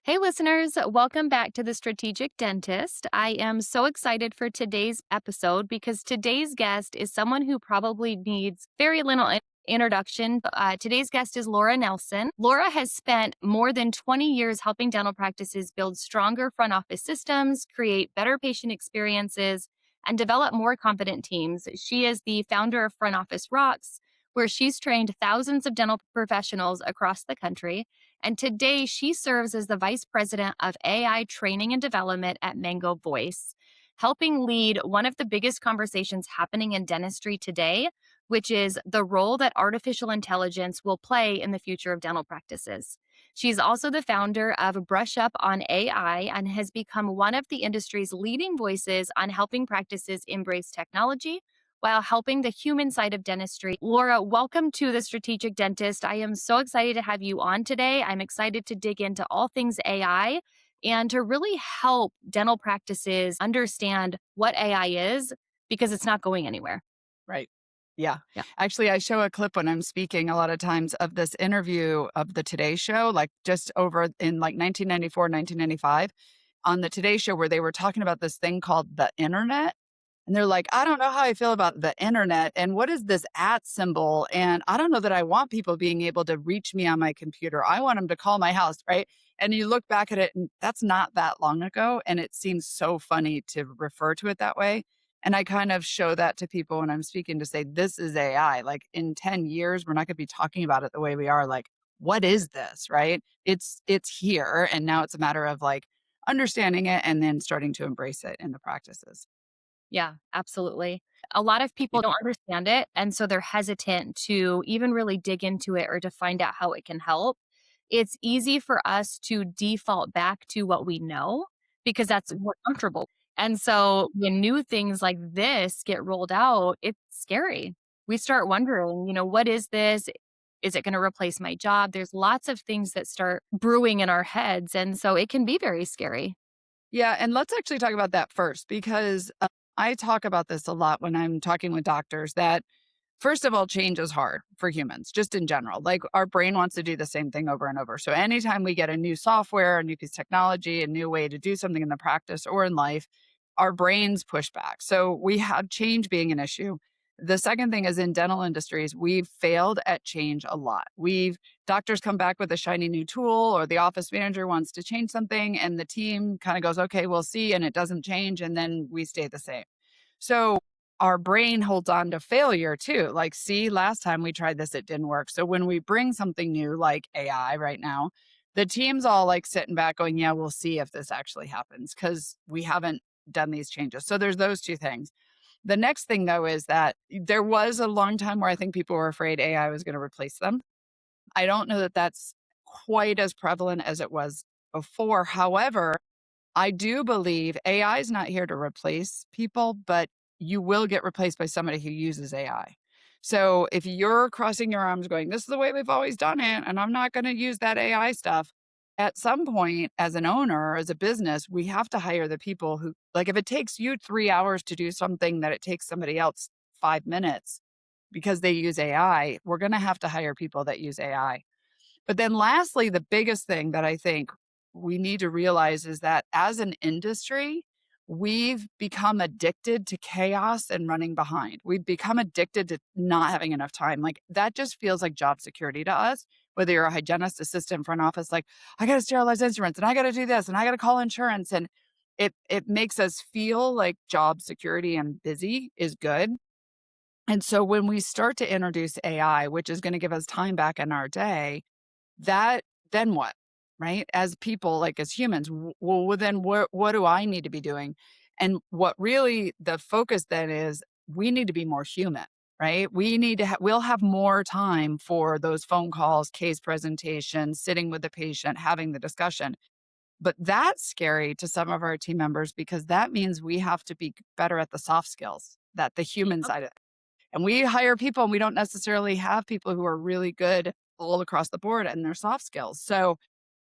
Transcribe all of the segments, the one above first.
Hey, listeners, welcome back to the Strategic Dentist. I am so excited for today's episode because today's guest is someone who probably needs very little introduction. Today's guest is Laura Nelson. Laura has spent more than 20 years helping dental practices build stronger front office systems, create better patient experiences, and develop more confident teams. She is the founder of Front Office Rocks, where she's trained thousands of dental professionals across the country. And today she serves as the vice president of AI training and development at Mango Voice, helping lead one of the biggest conversations happening in dentistry today, which is the role that artificial intelligence will play in the future of dental practices. She's also the founder of Brush Up on AI and has become one of the industry's leading voices on helping practices embrace technology while helping the human side of dentistry. Laura, welcome to the Strategic Dentist. I am so excited to have you on today. I'm excited to dig into all things AI and to really help dental practices understand what AI is because it's not going anywhere. Right. Yeah. Yeah. Actually, I show a clip when I'm speaking a lot of times of this interview of the Today Show, like just over in like 1994, 1995, on the Today Show, where they were talking about this thing called the internet. And they're like, I don't know how I feel about the internet. And what is this at symbol? And I don't know that I want people being able to reach me on my computer. I want them to call my house. Right. And you look back at it, and that's not that long ago. And it seems so funny to refer to it that way. And I kind of show that to people when I'm speaking to say, this is AI. Like in 10 years, we're not going to be talking about it the way we are. Like, what is this? Right. It's here. And now it's a matter of like understanding it and then starting to embrace it in the practices. Yeah, absolutely. A lot of Yeah. people don't understand it, and so they're hesitant to even really dig into it or to find out how it can help. It's easy for us to default back to what we know because that's more comfortable. And so when new things like this get rolled out, it's scary. We start wondering, what is this? Is it going to replace my job? There's lots of things that start brewing in our heads. And so it can be very scary. Yeah, and let's actually talk about that first because I talk about this a lot when I'm talking with doctors that first of all, change is hard for humans, just in general. Like our brain wants to do the same thing over and over. So anytime we get a new software, a new piece of technology, a new way to do something in the practice or in life, our brains push back. So we have change being an issue. The second thing is in dental industries, we've failed at change a lot. Doctors come back with a shiny new tool, or the office manager wants to change something, and the team kind of goes, okay, we'll see, and it doesn't change, and then we stay the same. So our brain holds on to failure too. Like, see, last time we tried this, it didn't work. So when we bring something new like AI right now, the team's all like sitting back going, yeah, we'll see if this actually happens because we haven't done these changes. So there's those two things. The next thing though is that there was a long time where I think people were afraid AI was going to replace them. I don't know that that's quite as prevalent as it was before. However, I do believe AI is not here to replace people, but you will get replaced by somebody who uses AI. So if you're crossing your arms going, this is the way we've always done it, and I'm not going to use that AI stuff, at some point, as an owner, as a business, we have to hire the people who, like, if it takes you 3 hours to do something that it takes somebody else 5 minutes because they use AI, we're going to have to hire people that use AI. But then lastly, the biggest thing that I think we need to realize is that as an industry, we've become addicted to chaos and running behind. We've become addicted to not having enough time. Like that just feels like job security to us. Whether you're a hygienist, assistant, front office, like I got to sterilize instruments and I got to do this and I got to call insurance. And it makes us feel like job security and busy is good. And so when we start to introduce AI, which is going to give us time back in our day, that then what? Right? As people, like as humans, well, then what do I need to be doing? And what really the focus then is we need to be more human, right? We need to we'll have more time for those phone calls, case presentations, sitting with the patient, having the discussion. But that's scary to some of our team members because that means we have to be better at the soft skills, that the human Yep. side of it. And we hire people and we don't necessarily have people who are really good all across the board and their soft skills. So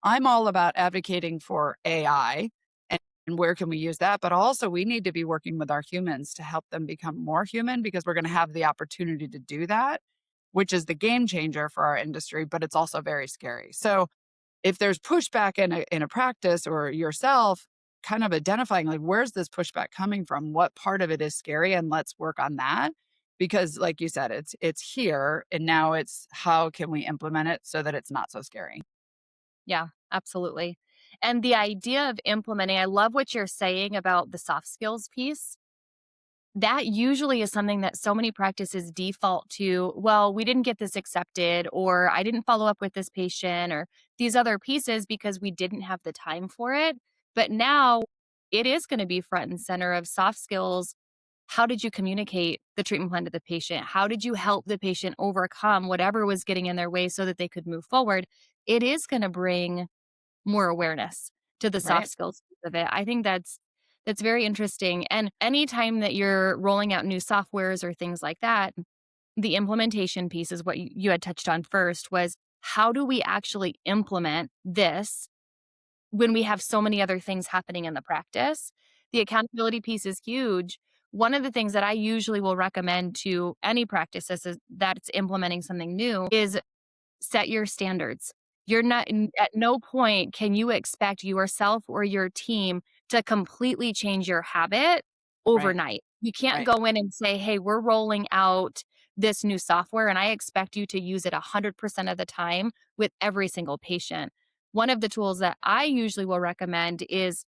I'm all about advocating for AI and where can we use that? But also we need to be working with our humans to help them become more human because we're going to have the opportunity to do that, which is the game changer for our industry, but it's also very scary. So if there's pushback in a practice or yourself, kind of identifying like, where's this pushback coming from? What part of it is scary? And let's work on that. Because like you said, it's here and now it's how can we implement it so that it's not so scary. Yeah, absolutely. And the idea of implementing, I love what you're saying about the soft skills piece. That usually is something that so many practices default to, well, we didn't get this accepted, or I didn't follow up with this patient, or these other pieces because we didn't have the time for it. But now it is going to be front and center of soft skills. How did you communicate the treatment plan to the patient? How did you help the patient overcome whatever was getting in their way so that they could move forward? It is going to bring more awareness to the soft Right. skills piece of it. I think that's very interesting, and anytime that you're rolling out new softwares or things like that, the implementation piece is what you had touched on first was, how do we actually implement this when we have so many other things happening in the practice? The accountability piece is huge. One of the things that I usually will recommend to any practice that's implementing something new is set your standards. You're not at no point can you expect yourself or your team to completely change your habit Right. overnight. You can't Right. go in and say, "Hey, we're rolling out this new software and I expect you to use it 100% of the time with every single patient." One of the tools that I usually will recommend is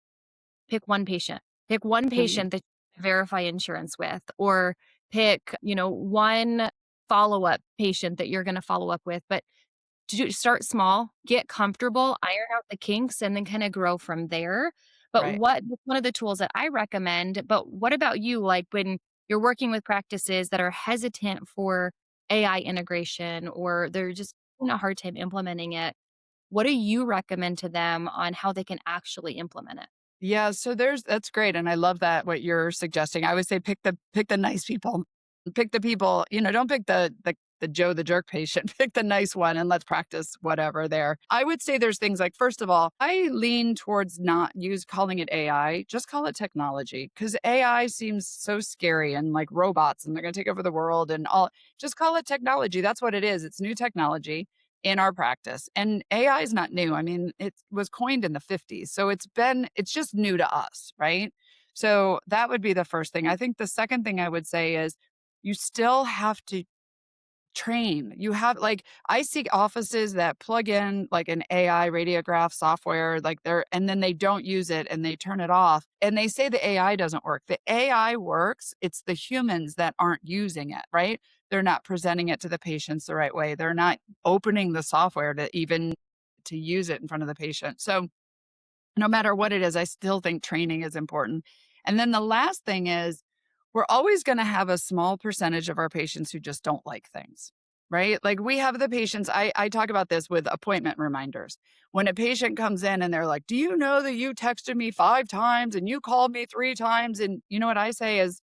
pick one patient. Pick one Mhm. patient that you verify insurance with, or pick, one follow-up patient that you're gonna follow up with, but start small, get comfortable, iron out the kinks, and then kinda grow from there. But Right. one of the tools that I recommend, but what about you? Like, when you're working with practices that are hesitant for AI integration, or they're just having a hard time implementing it, what do you recommend to them on how they can actually implement it? Yeah, so that's great, and I love that what you're suggesting. I would say pick the nice people. Pick the people, don't pick the Joe the jerk patient. Pick the nice one and let's practice whatever there. I would say there's things like first of all, I lean towards not use calling it AI, just call it technology cuz AI seems so scary and like robots and they're going to take over the world and all. Just call it technology. That's what it is. It's new technology in our practice. And AI is not new. I mean, it was coined in the 50s. So it's just new to us, right? So that would be the first thing. I think the second thing I would say is you still have to train. You have like I see offices that plug in like an AI radiograph software like they're and then they don't use it and they turn it off and they say the AI doesn't work. The AI works. It's the humans that aren't using it, right? They're not presenting it to the patients the right way. They're not opening the software to even to use it in front of the patient. So no matter what it is, I still think training is important. And then the last thing is we're always going to have a small percentage of our patients who just don't like things, right? Like we have the patients, I talk about this with appointment reminders. When a patient comes in and they're like, do you know that you texted me 5 times and you called me 3 times? And you know what I say is,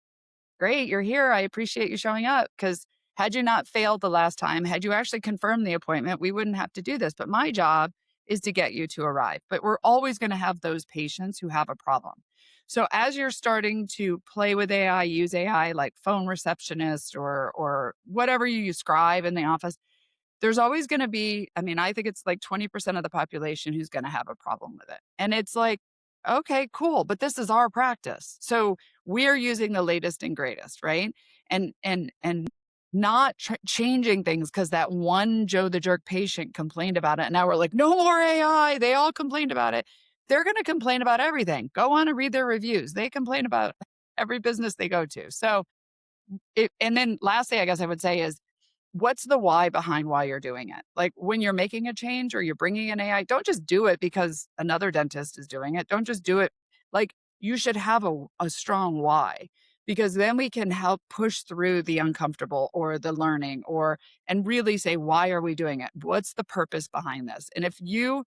great, you're here. I appreciate you showing up because had you not failed the last time, had you actually confirmed the appointment, we wouldn't have to do this. But my job is to get you to arrive. But we're always going to have those patients who have a problem. So as you're starting to play with AI, use AI like phone receptionist or whatever you use, scribe in the office, there's always gonna be I mean, I think it's like 20% of the population who's gonna have a problem with it. And it's like, "Okay, cool, but this is our practice." So, we're using the latest and greatest, right? And not changing things because that one Joe the jerk patient complained about it, and now we're like, "No more AI, they all complained about it." They're gonna complain about everything. Go on and read their reviews. They complain about every business they go to. So, and then lastly, I guess I would say is what's the why behind why you're doing it? Like when you're making a change or you're bringing in AI, don't just do it because another dentist is doing it. Don't just do it. Like you should have a strong why because then we can help push through the uncomfortable or the learning or and really say why are we doing it? What's the purpose behind this? And if you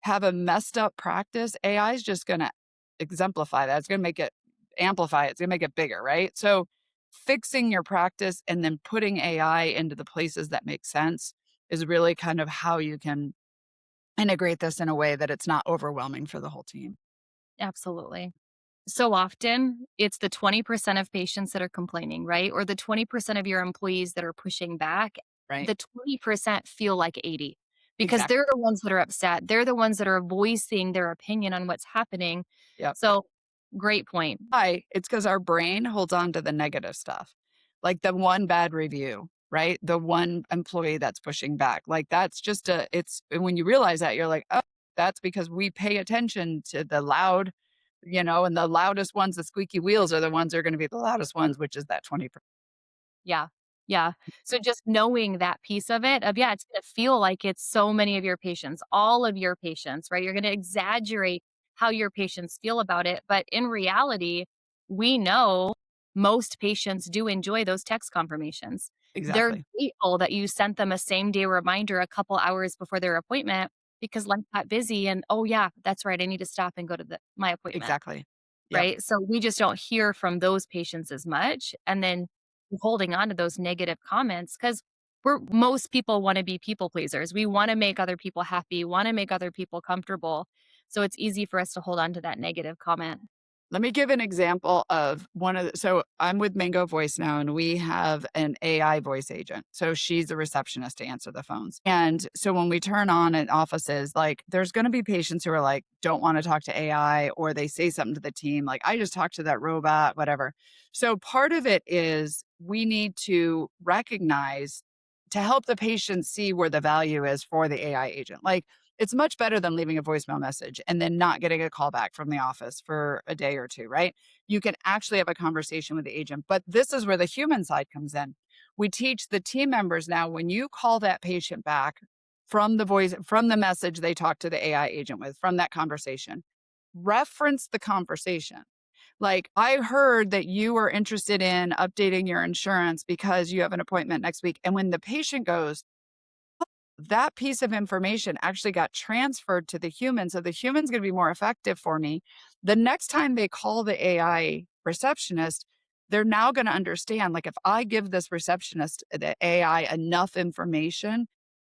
have a messed up practice, AI is just going to exemplify that. It's going to make it amplify it. It's going to make it bigger, right? So fixing your practice and then putting AI into the places that make sense is really kind of how you can integrate this in a way that it's not overwhelming for the whole team. Absolutely. So often, it's the 20% of patients that are complaining, right? Or the 20% of your employees that are pushing back. Right. The 20% feel like 80. because Exactly. they're the ones that are upset. They're the ones that are voicing their opinion on what's happening. Yep. So, great point. Why? It's because our brain holds on to the negative stuff, like the one bad review, right? The one employee that's pushing back. Like that's just it's and when you realize that, you're like, oh, that's because we pay attention to the loud, and the loudest ones, the squeaky wheels are the ones that are going to be the loudest ones, which is that 20%. Yeah. Yeah. So just knowing that piece of it of, yeah, it's gonna feel like it's so many of your patients, all of your patients, right? You're gonna exaggerate how your patients feel about it. But in reality, we know most patients do enjoy those text confirmations. They're Exactly. grateful that you sent them a same day reminder a couple hours before their appointment because life got busy and, oh yeah, that's right. I need to stop and go to my appointment. Exactly. Yep. Right? So we just don't hear from those patients as much, and then holding on to those negative comments because most people wanna be people pleasers. We wanna make other people happy, wanna make other people comfortable, so it's easy for us to hold on to that negative comment. Let me give an example of so I'm with Mango Voice now, and we have an AI voice agent. So she's a receptionist to answer the phones. And so when we turn on in offices, like there's going to be patients who are like, don't want to talk to AI, or they say something to the team, like, I just talked to that robot, whatever. So part of it is we need to recognize to help the patient see where the value is for the AI agent. Like, it's much better than leaving a voicemail message and then not getting a call back from the office for a day or two, right? You can actually have a conversation with the agent. But this is where the human side comes in. We teach the team members now when you call that patient back from the message they talked to the AI agent with, from that conversation, reference the conversation. Like, I heard that you were interested in updating your insurance because you have an appointment next week. And when the patient goes, that piece of information actually got transferred to the human. So the human's going to be more effective for me. The next time they call the AI receptionist, they're now going to understand, like, if I give this receptionist, the AI, enough information,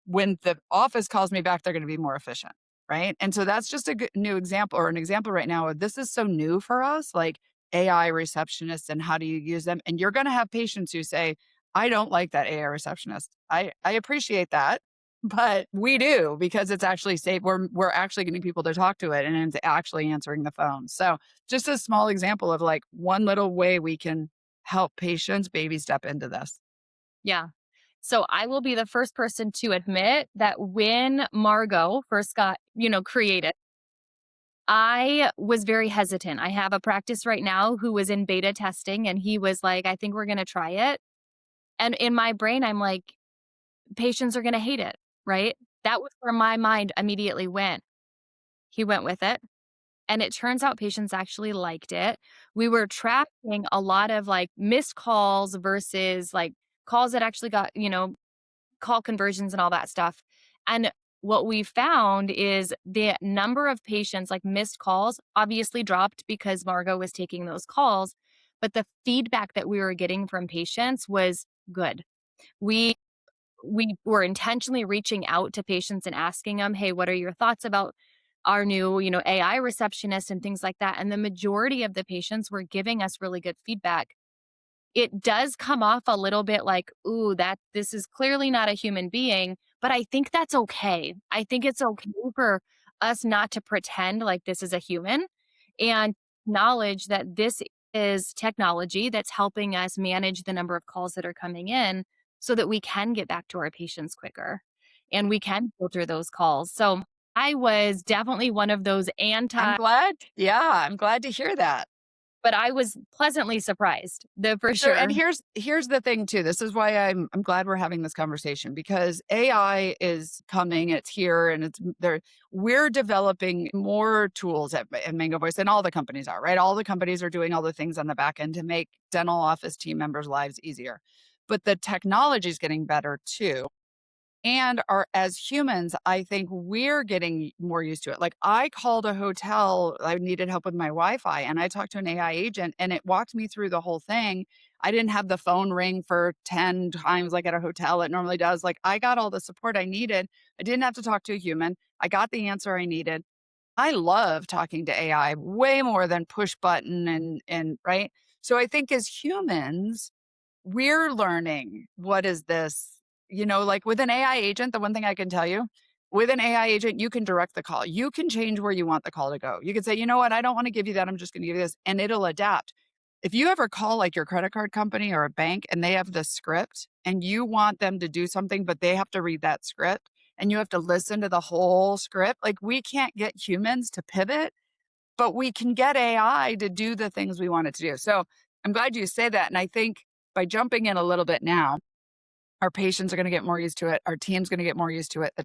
when the office calls me back, they're going to be more efficient. Right. And so that's just a good new example, or an example right now of this is so new for us, like AI receptionists and how do you use them? And you're going to have patients who say, I don't like that AI receptionist. I appreciate that, but we do because it's actually safe. We're actually getting people to talk to it and it's actually answering the phone. So just a small example of like one little way we can help patients baby step into this. Yeah. So I will be the first person to admit that when Margot first got, created, I was very hesitant. I have a practice right now who was in beta testing and he was like, I think we're going to try it. And in my brain, I'm like, patients are going to hate it, right? That was where my mind immediately went. He went with it. And it turns out patients actually liked it. We were tracking a lot of like missed calls versus like calls that actually got, call conversions and all that stuff. And what we found is the number of patients, like missed calls, obviously dropped because Margot was taking those calls. But the feedback that we were getting from patients was good. We we were intentionally reaching out to patients and asking them, "Hey, what are your thoughts about our new, AI receptionist and things like that?" And the majority of the patients were giving us really good feedback. It does come off a little bit like, "Ooh, that this is clearly not a human being," but I think that's okay. I think it's okay for us not to pretend like this is a human and acknowledge that this is technology that's helping us manage the number of calls that are coming in so that we can get back to our patients quicker and we can filter those calls. So, I was definitely one of those I'm anti, glad. Yeah, I'm glad to hear that. but I was pleasantly surprised, the for So, and sure. here's the thing too. This is why I'm glad we're having this conversation because AI is coming, it's here, and it's there. We're developing more tools at Mango Voice, and all the companies are, right? All the companies are doing all the things on the back end to make dental office team members' lives easier. But the technology is getting better too. And our as humans, I think we're getting more used to it. Like I called a hotel, I needed help with my Wi-Fi, and I talked to an AI agent and it walked me through the whole thing. I didn't have the phone ring for 10 times like at a hotel it normally does. Like I got all the support I needed. I didn't have to talk to a human. I got the answer I needed. I love talking to AI way more than push button and right. So I think as humans, we're learning what is this, like with an AI agent, the one thing I can tell you, With an AI agent, you can direct the call. You can change where you want the call to go. You can say, you know what, I don't want to give you that. I'm just going to give you this. And it'll adapt. If you ever call like your credit card company or a bank and they have the script and you want them to do something, but they have to read that script and you have to listen to the whole script, like we can't get humans to pivot, but we can get AI to do the things we want it to do. So I'm glad you say that. And I think by jumping in a little bit now, our patients are going to get more used to it. Our team's going to get more used to it. The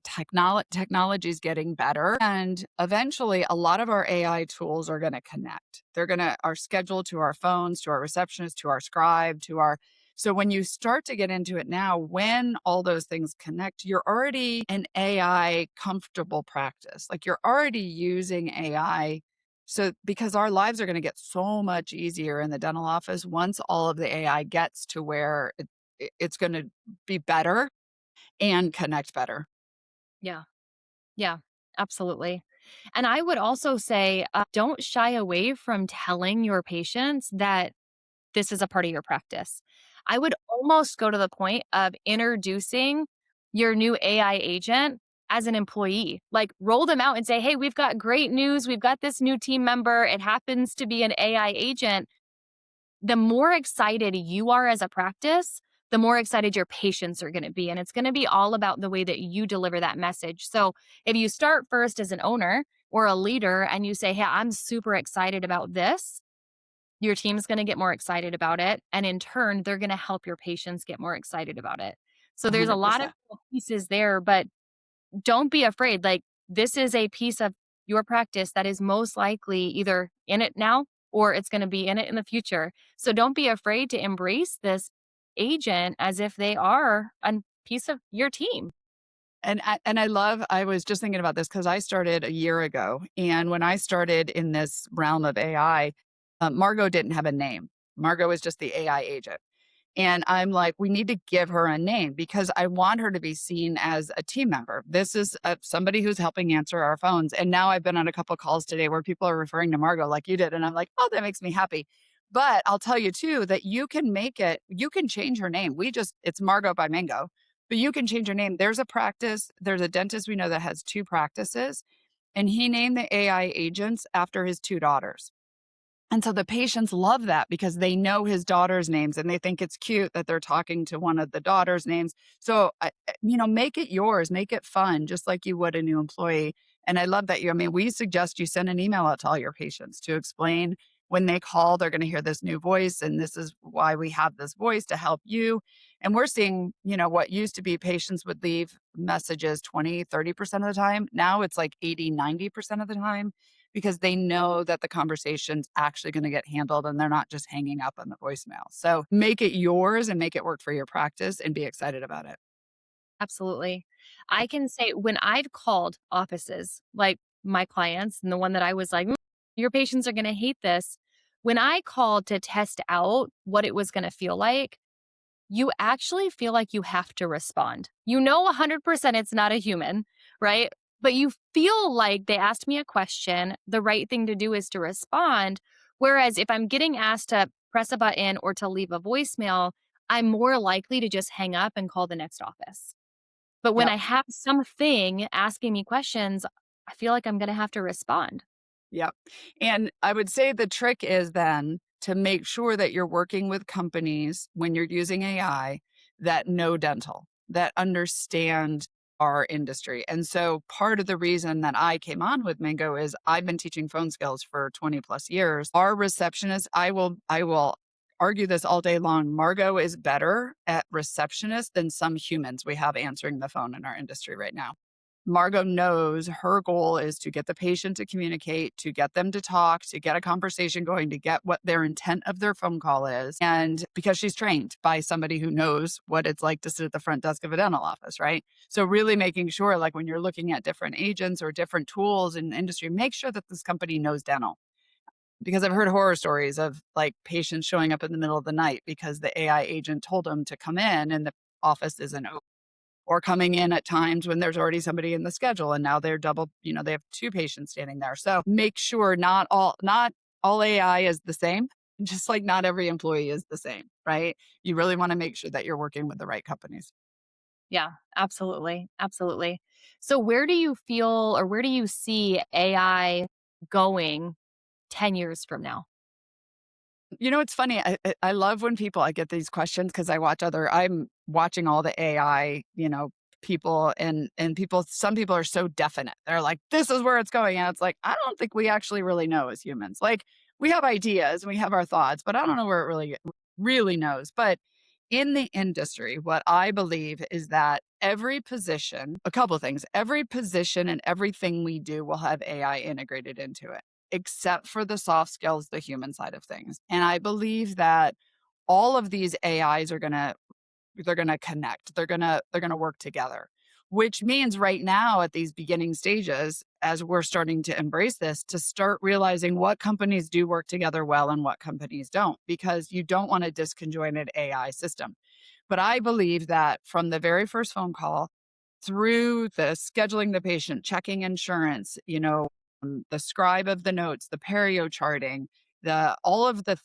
technology is getting better. And eventually, a lot of our AI tools are going to connect. They're going to are scheduled to our phones, to our receptionist, to our scribe, to our. So when you start to get into it now, when all those things connect, you're already an AI comfortable practice. Like you're already using AI. So because our lives are going to get so much easier in the dental office once all of the AI gets to where it's going to be better and connect better. Yeah. Yeah. Absolutely. And I would also say, don't shy away from telling your patients that this is a part of your practice. I would almost go to the point of introducing your new AI agent as an employee. Like roll them out and say, hey, we've got great news. We've got this new team member. It happens to be an AI agent. The more excited you are as a practice, the more excited your patients are going to be. And it's going to be all about the way that you deliver that message. So if you start first as an owner or a leader and you say, hey, I'm super excited about this, your team's going to get more excited about it. And in turn, they're going to help your patients get more excited about it. So there's a lot of 100%. cool pieces there, but don't be afraid. Like, this is a piece of your practice that is most likely either in it now or it's going to be in it in the future. So don't be afraid to embrace this agent as if they are a piece of your team. I was just thinking about this because I started a year ago. And when I started in this realm of AI, Margot didn't have a name. Margot was just the AI agent. And I'm like, we need to give her a name because I want her to be seen as a team member. This is somebody who's helping answer our phones. And now I've been on a couple of calls today where people are referring to Margot like you did. And I'm like, oh, that makes me happy. But I'll tell you too that you can change her name. It's Margot by Mango, but you can change her name. There's a dentist we know that has two practices, and he named the AI agents after his two daughters. And so the patients love that because they know his daughter's names and they think it's cute that they're talking to one of the daughter's names. So, make it yours, make it fun, just like you would a new employee. And I love that we suggest you send an email out to all your patients to explain when they call, they're going to hear this new voice. And this is why we have this voice to help you. And we're seeing, what used to be patients would leave messages 20, 30% of the time. Now it's like 80, 90% of the time because they know that the conversation's actually going to get handled and they're not just hanging up on the voicemail. So make it yours and make it work for your practice and be excited about it. Absolutely. I can say when I've called offices, like my clients and the one that I was like, your patients are going to hate this. When I called to test out what it was going to feel like, you actually feel like you have to respond. You know 100% it's not a human, right? But you feel like they asked me a question. The right thing to do is to respond. Whereas if I'm getting asked to press a button or to leave a voicemail, I'm more likely to just hang up and call the next office. But when Yep. I have something asking me questions, I feel like I'm going to have to respond. Yep. And I would say the trick is then to make sure that you're working with companies when you're using AI that know dental, that understand our industry. And so part of the reason that I came on with Mango is I've been teaching phone skills for 20 plus years. Our receptionist, I will argue this all day long. Margot is better at receptionist than some humans we have answering the phone in our industry right now. Margot knows her goal is to get the patient to communicate, to get them to talk, to get a conversation going, to get what their intent of their phone call is. And because she's trained by somebody who knows what it's like to sit at the front desk of a dental office, right? So really making sure, like when you're looking at different agents or different tools in the industry, make sure that this company knows dental. Because I've heard horror stories of like patients showing up in the middle of the night because the AI agent told them to come in and the office isn't open, or coming in at times when there's already somebody in the schedule and now they're double, they have two patients standing there. So make sure not all AI is the same, just like not every employee is the same, right? You really want to make sure that you're working with the right companies. Yeah, absolutely. Absolutely. So where do you feel or where do you see AI going 10 years from now? You know, it's funny. I love when people I get these questions because I'm watching all the AI, people and people some people are so definite. They're like, this is where it's going. And it's like, I don't think we actually really know as humans. Like we have ideas, we have our thoughts, but I don't know where it really knows. But in the industry, what I believe is that a couple of things, every position and everything we do will have AI integrated into it except for the soft skills, the human side of things. And I believe that all of these AIs they're going to connect. They're going to work together. Which means right now at these beginning stages as we're starting to embrace this to start realizing what companies do work together well and what companies don't because you don't want a disconjointed AI system. But I believe that from the very first phone call through the scheduling the patient, checking insurance, the scribe of the notes, the perio charting, the all of the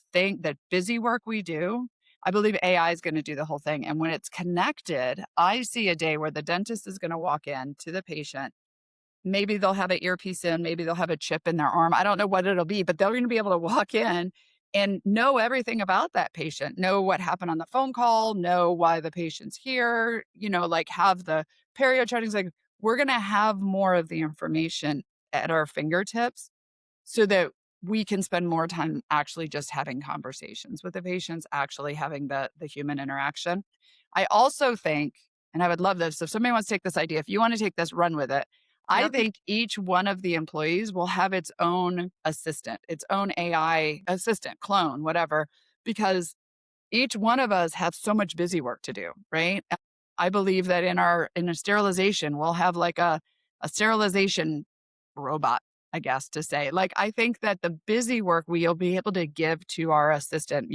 busy work we do, I believe AI is going to do the whole thing. And when it's connected, I see a day where the dentist is going to walk in to the patient. Maybe they'll have an earpiece in, maybe they'll have a chip in their arm. I don't know what it'll be, but they're going to be able to walk in and know everything about that patient, know what happened on the phone call, know why the patient's here, like have the perio chartings. Like we're going to have more of the information at our fingertips so that we can spend more time actually just having conversations with the patients, actually having the human interaction. I also think, and I would love this, if somebody wants to take this idea, if you want to take this, run with it. I Yep. think each one of the employees will have its own assistant, its own AI assistant, clone, whatever, because each one of us have so much busy work to do, right? I believe that in a sterilization, we'll have like a sterilization robot, I guess to say. Like I think that the busy work we'll be able to give to our assistant,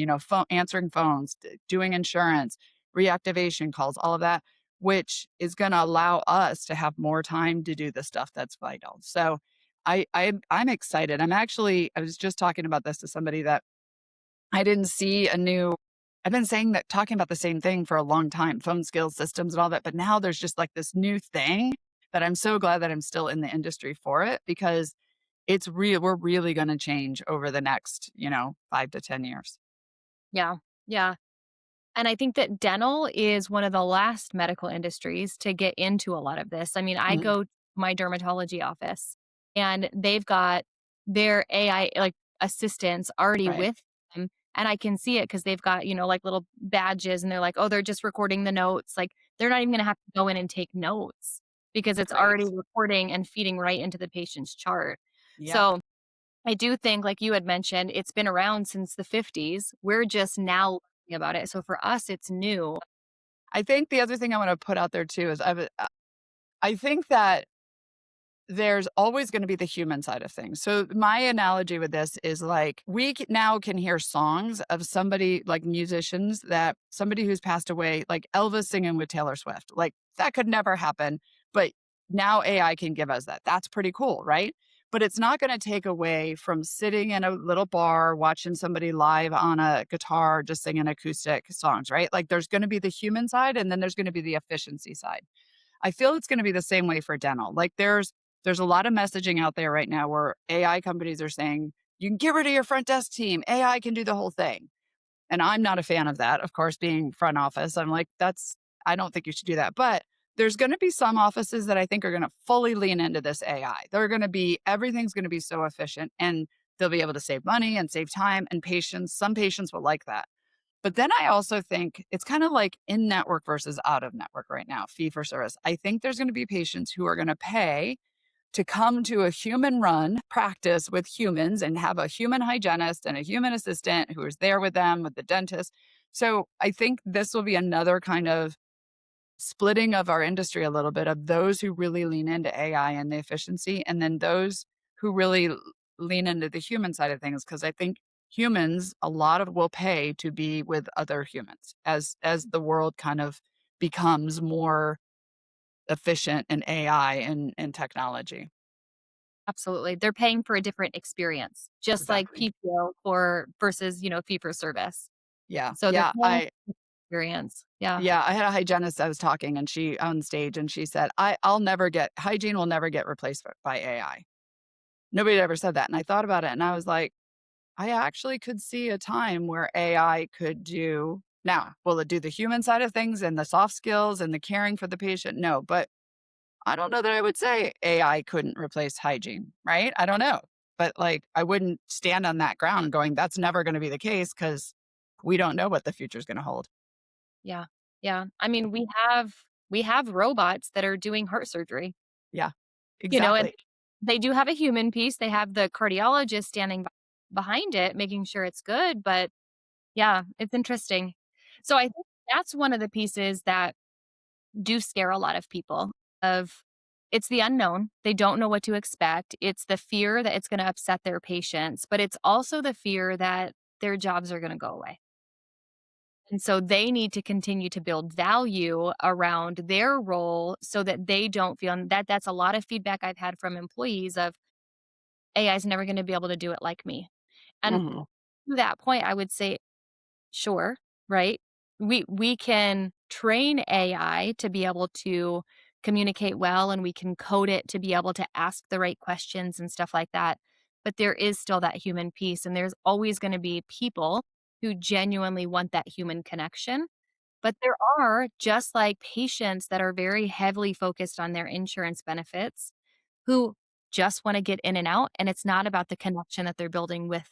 answering phones, doing insurance, reactivation calls, all of that, which is going to allow us to have more time to do the stuff that's vital. So I'm excited. I was just talking about this to somebody that I didn't see a new I've been saying that talking about the same thing for a long time, phone skills systems and all that, but now there's just like this new thing that I'm so glad that I'm still in the industry for it because we're really going to change over the next, 5 to 10 years. Yeah. Yeah. And I think that dental is one of the last medical industries to get into a lot of this. I mean, I Mhm. go to my dermatology office and they've got their AI like assistants already Right. with them. And I can see it because they've got, like little badges and they're like, oh, they're just recording the notes. Like they're not even going to have to go in and take notes because it's already Great. recording and feeding right into the patient's chart. Yep. So I do think, like you had mentioned, it's been around since the 50s. We're just now learning about it. So for us, it's new. I think the other thing I want to put out there too is I think that there's always going to be the human side of things. So my analogy with this is like now can hear songs of somebody like musicians that somebody who's passed away, like Elvis singing with Taylor Swift. Like that could never happen, but now AI can give us that. That's pretty cool, right? But it's not going to take away from sitting in a little bar watching somebody live on a guitar just singing acoustic songs, right? Like there's going to be the human side and then there's going to be the efficiency side. I feel it's gonna be the same way for dental. Like, there's a lot of messaging out there right now where AI companies are saying, "You can get rid of your front desk team. AI can do the whole thing." And I'm not a fan of that, of course, being front office. I'm like, I don't think you should do that. But there's gonna be some offices that I think are gonna fully lean into this AI. Everything's gonna be so efficient, and they'll be able to save money and save time and patience. Some patients will like that. But then I also think it's kind of like in network versus out of network right now, fee for service. I think there's going to be patients who are going to pay to come to a human run practice with humans and have a human hygienist and a human assistant who is there with them, with the dentist. So I think this will be another kind of splitting of our industry a little bit of those who really lean into AI and the efficiency, and then those who really lean into the human side of things. Because I think humans, a lot of will pay to be with other humans as the world kind of becomes more efficient in AI and technology. Absolutely. They're paying for a different experience, just like Exactly. PPO for versus, fee for service. Yeah. So they're Yeah. paying. experience. Yeah. Yeah, I had a hygienist I was talking and she on stage and she said, I'll never get hygiene will never get replaced by AI. Nobody had ever said that. And I thought about it and I was like, I actually could see a time where AI could do now, will it do the human side of things and the soft skills and the caring for the patient? No, but I don't know that I would say AI couldn't replace hygiene, right? I don't know. But like I wouldn't stand on that ground going, that's never going to be the case because we don't know what the future is going to hold. Yeah. Yeah. I mean, we have robots that are doing heart surgery, Yeah, and exactly. they do have a human piece. They have the cardiologist standing behind it, making sure it's good. But yeah, it's interesting. So I think that's one of the pieces that do scare a lot of people of it's the unknown. They don't know what to expect. It's the fear that it's going to upset their patients, but it's also the fear that their jobs are going to go away. And so they need to continue to build value around their role so that they don't feel and that's a lot of feedback I've had from employees of AI is never going to be able to do it like me. And Mhm. to that point, I would say, sure, right? We can train AI to be able to communicate well and we can code it to be able to ask the right questions and stuff like that. But there is still that human piece and there's always going to be people who genuinely want that human connection. But there are, just like patients that are very heavily focused on their insurance benefits, who just wanna get in and out, and it's not about the connection that they're building with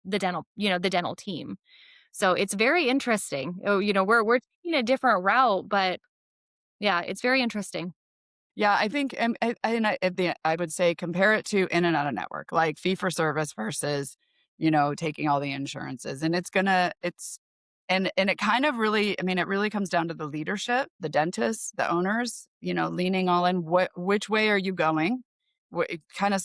the dental team. So it's very interesting. Oh, we're taking a different route, but yeah, it's very interesting. Yeah, I think, and I would say compare it to in and out of network, like fee for service versus, taking all the insurances. And and it kind of really, I mean, it really comes down to the leadership, the dentists, the owners, leaning all in. Which way are you going? What kind of,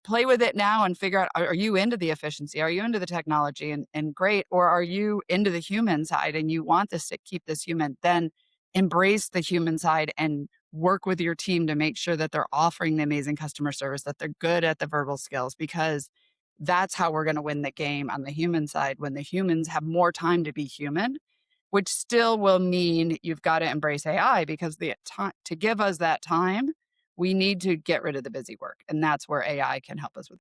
play with it now and figure out, are you into the efficiency? Are you into the technology and great? Or are you into the human side and you want this to keep this human? Then embrace the human side and work with your team to make sure that they're offering the amazing customer service, that they're good at the verbal skills, because that's how we're going to win the game on the human side when the humans have more time to be human, which still will mean you've got to embrace AI because the time to give us that time, we need to get rid of the busy work. And that's where AI can help us with.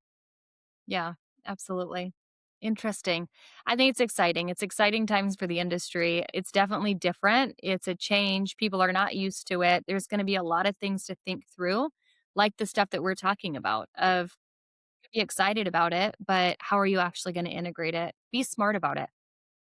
Yeah, absolutely. Interesting. I think it's exciting. It's exciting times for the industry. It's definitely different. It's a change. People are not used to it. There's going to be a lot of things to think through, like the stuff that we're talking about of be excited about it, but how are you actually going to integrate it? Be smart about it.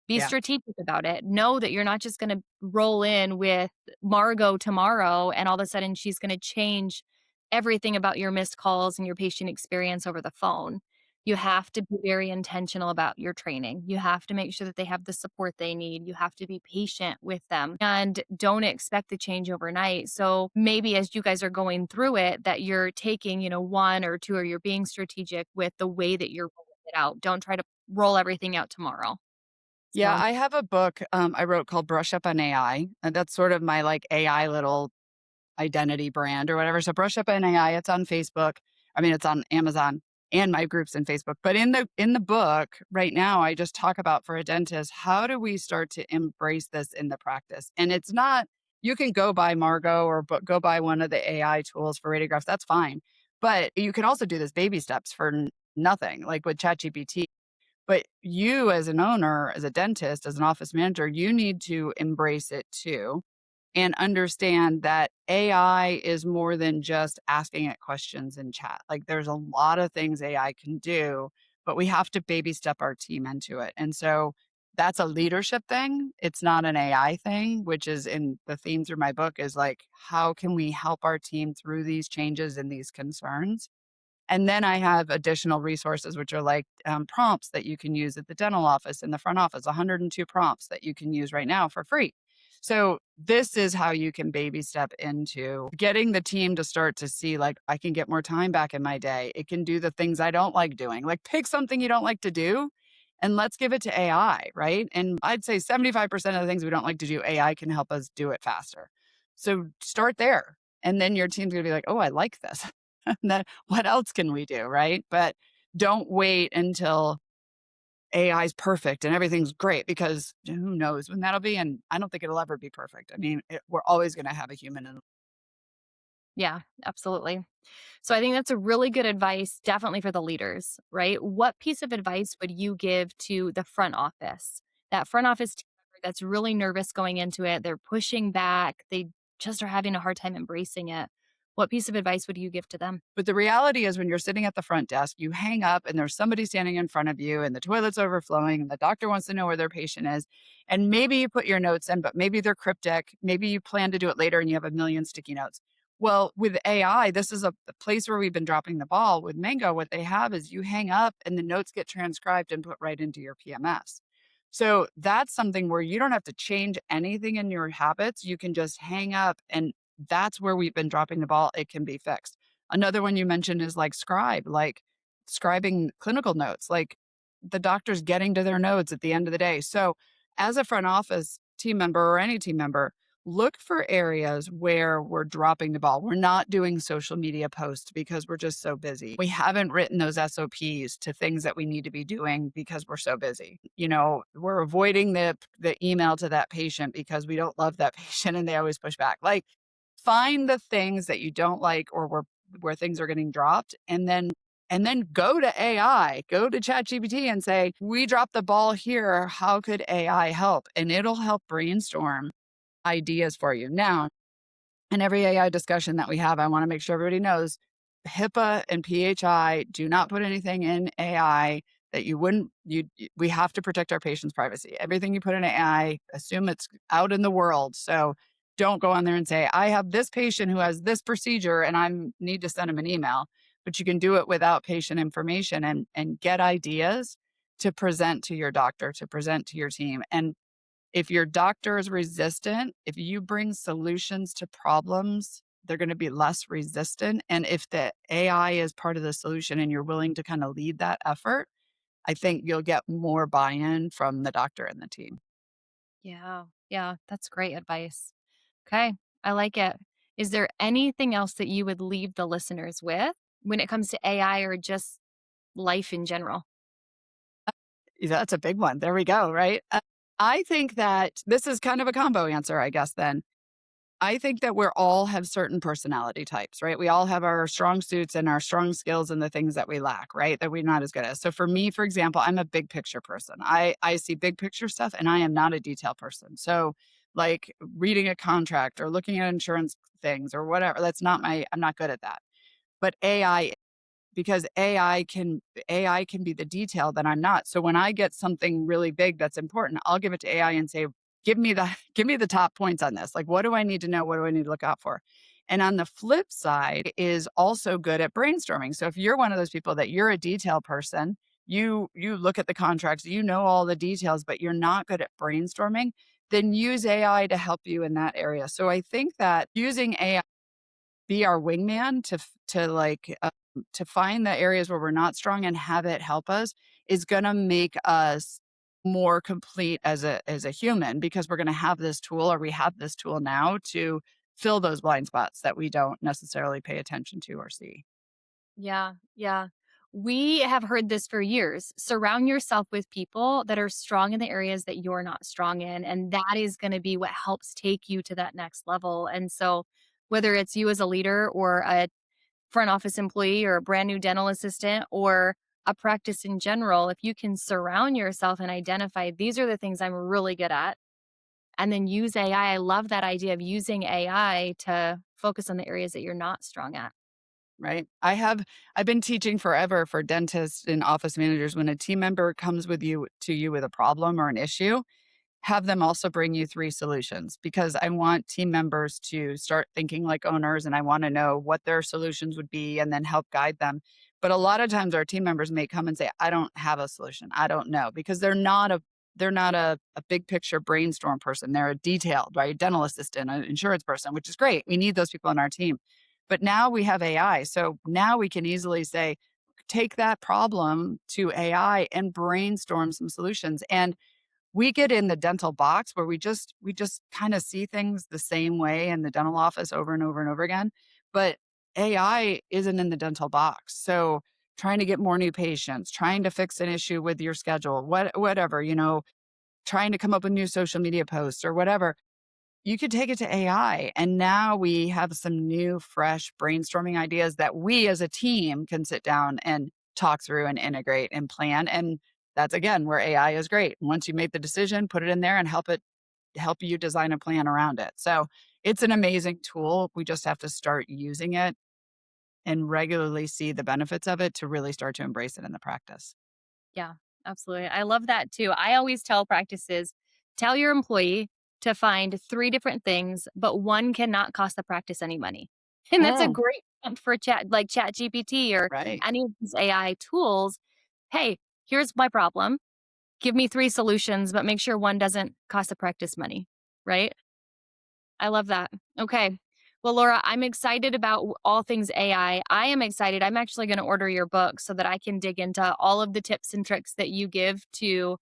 Be Yeah. strategic about it. Know that you're not just gonna roll in with Margot tomorrow, and all of a sudden she's gonna change everything about your missed calls and your patient experience over the phone. You have to be very intentional about your training. You have to make sure that they have the support they need. You have to be patient with them, and don't expect the change overnight. So, maybe as you guys are going through it, that you're taking, 1 or 2 or you're being strategic with the way that you're rolling it out. Don't try to roll everything out tomorrow. Yeah, So I have a book I wrote called Brush Up on AI. And that's sort of my like AI little identity brand or whatever. So Brush Up on AI, it's on Facebook. I mean, it's on Amazon and my groups in Facebook. But in the book right now, I just talk about for a dentist, how do we start to embrace this in the practice? And it's not you can go buy Margot or go buy one of the AI tools for radiographs. That's fine. But you can also do this baby steps for nothing, like with ChatGPT. But you as an owner, as a dentist, as an office manager, you need to embrace it too and understand that AI is more than just asking it questions in chat. Like there's a lot of things AI can do, but we have to baby step our team into it. And so that's a leadership thing. It's not an AI thing, which is in the theme through my book is like, how can we help our team through these changes and these concerns? And then I have additional resources, which are like prompts that you can use at the dental office in the front office, 102 prompts that you can use right now for free. So this is how you can baby step into getting the team to start to see like, I can get more time back in my day. It can do the things I don't like doing, like pick something you don't like to do and let's give it to AI, right? And I'd say 75% of the things we don't like to do, AI can help us do it faster. So start there. And then your team's gonna be like, oh, I like this. Then what else can we do, right? But don't wait until AI is perfect and everything's great, because who knows when that'll be? And I don't think it'll ever be perfect. I mean, we're always going to have a human in. Yeah, absolutely. So I think that's a really good advice, definitely for the leaders, right? What piece of advice would you give to the front office? That front office team member that's really nervous going into it, they're pushing back, they just are having a hard time embracing it. What piece of advice would you give to them? But the reality is, when you're sitting at the front desk, you hang up and there's somebody standing in front of you and the toilet's overflowing and the doctor wants to know where their patient is. And maybe you put your notes in, but maybe they're cryptic. Maybe you plan to do it later and you have a million sticky notes. Well, with AI, this is a place where we've been dropping the ball. With Mango, what they have is you hang up and the notes get transcribed and put right into your PMS. So that's something where you don't have to change anything in your habits. You can just hang up, and that's where we've been dropping the ball. It can be fixed. Another one you mentioned is like like scribing clinical notes, like the doctors getting to their notes at the end of the day. So, as a front office team member or any team member, look for areas where we're dropping the ball. We're not doing social media posts because we're just so busy. We haven't written those SOPs to things that we need to be doing because we're so busy. We're avoiding the email to that patient because we don't love that patient and they always push back. Like, find the things that you don't like, or where things are getting dropped, and then go to AI, go to ChatGPT and say, "We dropped the ball here. How could AI help?" And it'll help brainstorm ideas for you. Now, in every AI discussion that we have, I want to make sure everybody knows HIPAA and PHI do not put anything in AI that you wouldn't, we have to protect our patient's privacy. Everything you put in AI, assume it's out in the world. So don't go on there and say, I have this patient who has this procedure and I need to send him an email. But you can do it without patient information, and get ideas to present to your doctor, to present to your team. And if your doctor is resistant, if you bring solutions to problems, they're going to be less resistant. And if the AI is part of the solution and you're willing to kind of lead that effort, I think you'll get more buy in from the doctor and the team. Yeah, yeah, that's great advice. Okay, I like it. Is there anything else that you would leave the listeners with when it comes to AI or just life in general? That's a big one. There we go. Right. I think that this is kind of a combo answer, I guess, then. I think that we're all have certain personality types, right? We all have our strong suits and our strong skills and the things that we lack, right? That we're not as good at. So for me, for example, I'm a big picture person. I see big picture stuff and I am not a detail person. So like reading a contract or looking at insurance things or whatever, I'm not good at that. But AI, because AI can be the detail that I'm not. So when I get something really big that's important, I'll give it to AI and say, give me the top points on this. Like, what do I need to know? What do I need to look out for?" And on the flip side is also good at brainstorming. So if you're one of those people that you're a detail person, you look at the contracts, you know all the details, but you're not good at brainstorming, then use AI to help you in that area. So I think that using AI be our wingman to find the areas where we're not strong and have it help us is gonna make us more complete as a human, because we're gonna have this tool, or we have this tool now to fill those blind spots that we don't necessarily pay attention to or see. Yeah, yeah. We have heard this for years. Surround yourself with people that are strong in the areas that you're not strong in, and that is going to be what helps take you to that next level. And so, whether it's you as a leader or a front office employee or a brand new dental assistant or a practice in general, if you can surround yourself and identify these are the things I'm really good at, and then use AI. I love that idea of using AI to focus on the areas that you're not strong at. Right? I've been teaching forever for dentists and office managers. When a team member comes to you with a problem or an issue, have them also bring you 3 solutions, because I want team members to start thinking like owners, and I wanna know what their solutions would be and then help guide them. But a lot of times our team members may come and say, "I don't have a solution. I don't know," because they're not a big picture brainstorm person. They're a detailed, right, dental assistant, an insurance person, which is great. We need those people on our team. But now we have AI, so now we can easily say, take that problem to AI and brainstorm some solutions. And we get in the dental box where we just kind of see things the same way in the dental office over and over and over again. But AI isn't in the dental box. So trying to get more new patients, trying to fix an issue with your schedule, whatever, trying to come up with new social media posts or whatever, you could take it to AI. And now we have some new, fresh brainstorming ideas that we as a team can sit down and talk through and integrate and plan. And that's again where AI is great. Once you make the decision, put it in there and help you design a plan around it. So it's an amazing tool. We just have to start using it and regularly see the benefits of it to really start to embrace it in the practice. Yeah, absolutely. I love that too. I always tell practices, tell your employee to find 3 different things, but one cannot cost the practice any money. And that's a Oh, great prompt for ChatGPT or right. any of these AI tools. Hey, here's my problem. Give me 3 solutions, but make sure one doesn't cost the practice money, right? I love that. Okay. Well, Laura, I'm excited about all things AI. I am excited. I'm actually going to order your book so that I can dig into all of the tips and tricks that you give to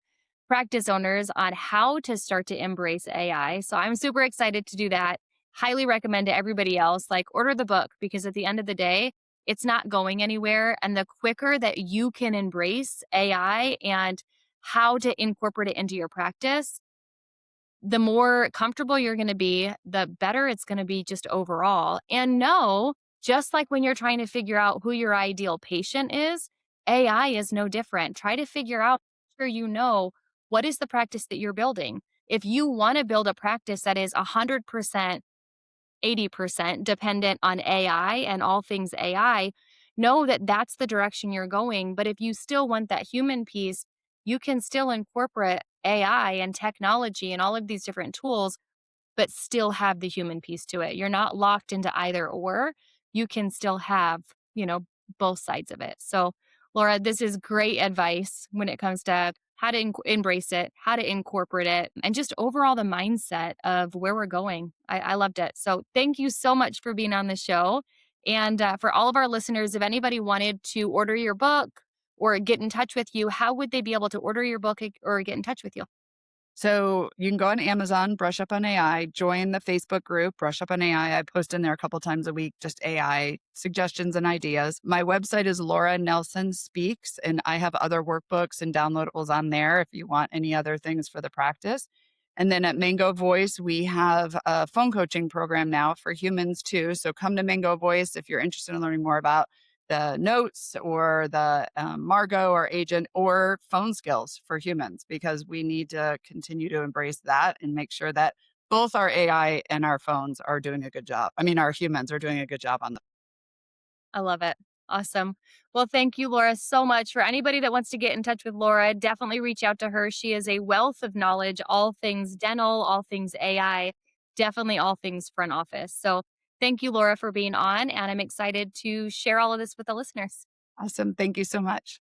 practice owners on how to start to embrace AI. So I'm super excited to do that. Highly recommend to everybody else, like order the book because at the end of the day, it's not going anywhere. And the quicker that you can embrace AI and how to incorporate it into your practice, the more comfortable you're going to be, the better it's going to be just overall. And no, just like when you're trying to figure out who your ideal patient is, AI is no different. Try to figure out, sure you know, what is the practice that you're building. If you want to build a practice that is 100%, 80% dependent on AI and all things AI, know that that's the direction you're going. But if you still want that human piece, you can still incorporate AI and technology and all of these different tools but still have the human piece to it. You're not locked into either or. You can still have, you know, both sides of it. So, Laura, this is great advice when it comes to how to embrace it, how to incorporate it, and just overall the mindset of where we're going. I loved it. So, thank you so much for being on the show. And for all of our listeners, if anybody wanted to order your book or get in touch with you, how would they be able to order your book or get in touch with you? So you can go on Amazon, Brush Up on AI, join the Facebook group, Brush Up on AI. I post in there a couple times a week, just AI suggestions and ideas. My website is Laura Nelson Speaks, and I have other workbooks and downloadables on there if you want any other things for the practice. And then at Mango Voice, we have a phone coaching program now for humans too. So come to Mango Voice if you're interested in learning more about the notes or the Margot or agent or phone skills for humans, because we need to continue to embrace that and make sure that both our AI and our phones are doing a good job. I mean, our humans are doing a good job on them. I love it. Awesome. Well, thank you, Laura, so much. For anybody that wants to get in touch with Laura, definitely reach out to her. She is a wealth of knowledge, all things dental, all things AI, definitely all things front office. So thank you, Laura, for being on. And I'm excited to share all of this with the listeners. Awesome. Thank you so much.